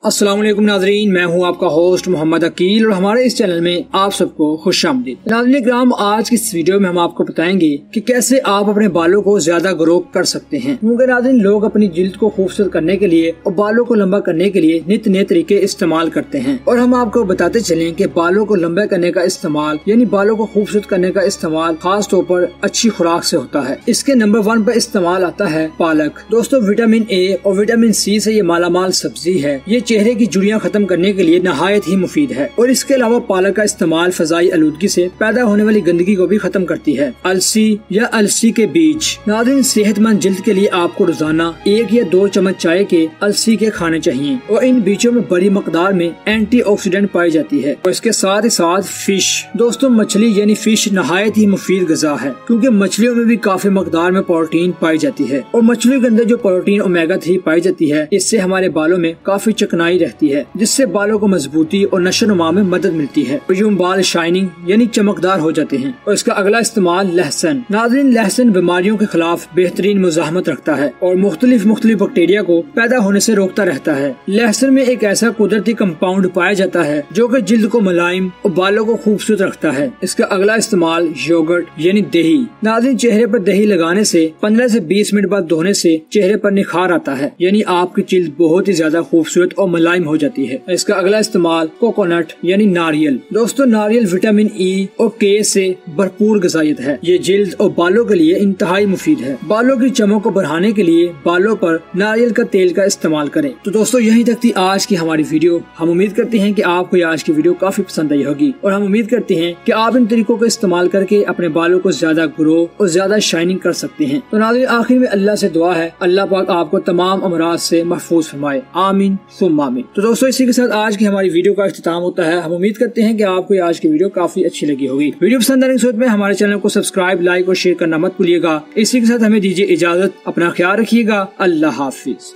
अस्सलाम वालेकुम नाजरीन, मैं हूं आपका होस्ट मोहम्मद अकील और हमारे इस चैनल में आप सबको खुशामदीद। नाज़रीन किराम, आज की इस वीडियो में हम आपको बताएंगे कि कैसे आप अपने बालों को ज्यादा ग्रो कर सकते हैं। क्योंकि नाज़रीन लोग अपनी जिल्द को खूबसूरत करने के लिए और बालों को लंबा करने के लिए नित नए तरीके इस्तेमाल करते हैं और हम आपको बताते चलें कि बालों को लंबा करने का इस्तेमाल यानी बालों को खूबसूरत करने का इस्तेमाल खास तौर पर अच्छी खुराक से होता है। इसके नंबर 1 पर इस्तेमाल आता है पालक। दोस्तों विटामिन ए और विटामिन सी से ये मालामाल सब्जी है। ये चेहरे की झुर्रियां खत्म करने के लिए नहायत ही मुफीद है और इसके अलावा पालक का इस्तेमाल फजाई आलूदगी से पैदा होने वाली गंदगी को भी खत्म करती है। अलसी या अलसी के बीज। नाज़रीन सेहतमंद जिल्द के लिए आपको रोजाना 1 या 2 चम्मच चाय के अलसी के खाने चाहिए और इन बीजों में बड़ी मकदार में एंटीऑक्सीडेंट पाई जाती है। और इसके साथ ही साथ फिश। दोस्तों मछली यानी फिश नहायत ही मुफीद ग़िज़ा है क्योंकि मछलियों में भी काफी मकदार में प्रोटीन पाई जाती है और मछलियों के अंदर जो प्रोटीन ओमेगा 3 पाई जाती है इससे हमारे बालों में काफी चिकनाई रहती है जिससे बालों को मजबूती और नशोनुमा में मदद मिलती है और यूं बाल शाइनिंग यानी चमकदार हो जाते हैं। और इसका अगला इस्तेमाल लहसुन। नाज़रीन लहसुन बीमारियों के खिलाफ बेहतरीन मुजाहमत रखता है और मुख्तलिफ बैक्टीरिया को पैदा होने से रोकता रहता है। लहसुन में एक ऐसा कुदरती कंपाउंड पाया जाता है जो कि जिल्द को मुलायम और बालों को खूबसूरत रखता है। इसका अगला इस्तेमाल योगर्ट यानी दही। नाज़रीन चेहरे पर दही लगाने से 15 से 20 मिनट बाद धोने से चेहरे पर निखार आता है यानी आपकी जिल्द बहुत ही ज्यादा खूबसूरत और मुलायम हो जाती है। इसका अगला इस्तेमाल कोकोनट यानी नारियल। दोस्तों नारियल विटामिन ई और के से भरपूर ग़िज़ायत है। ये जिल्द और बालों के लिए इंतहाई मुफीद है। बालों की चमक को बढ़ाने के लिए बालों पर नारियल का तेल का इस्तेमाल करें। तो दोस्तों यहीं तक थी आज की हमारी वीडियो। हम उम्मीद करते हैं कि आपको आज की वीडियो काफी पसंद आई होगी और हम उम्मीद करते हैं कि आप इन तरीकों का इस्तेमाल करके अपने बालों को ज्यादा ग्रो और ज्यादा शाइनिंग कर सकते हैं। तो नाज़रीन आखिर में अल्लाह से दुआ है अल्लाह पाक आपको तमाम अमराज से महफूज फरमाए, आमीन सुम्मा आमीन। तो दोस्तों इसी के साथ आज की हमारी वीडियो का इख्तिताम होता है। हम उम्मीद करते हैं कि आपको आज की वीडियो काफी अच्छी लगी होगी। वीडियो पसंद आने की सूरत में हमारे चैनल को सब्सक्राइब, लाइक और शेयर करना मत भूलिएगा। इसी के साथ हमें दीजिए इजाजत। अपना ख्याल रखिएगा। अल्लाह हाफिज।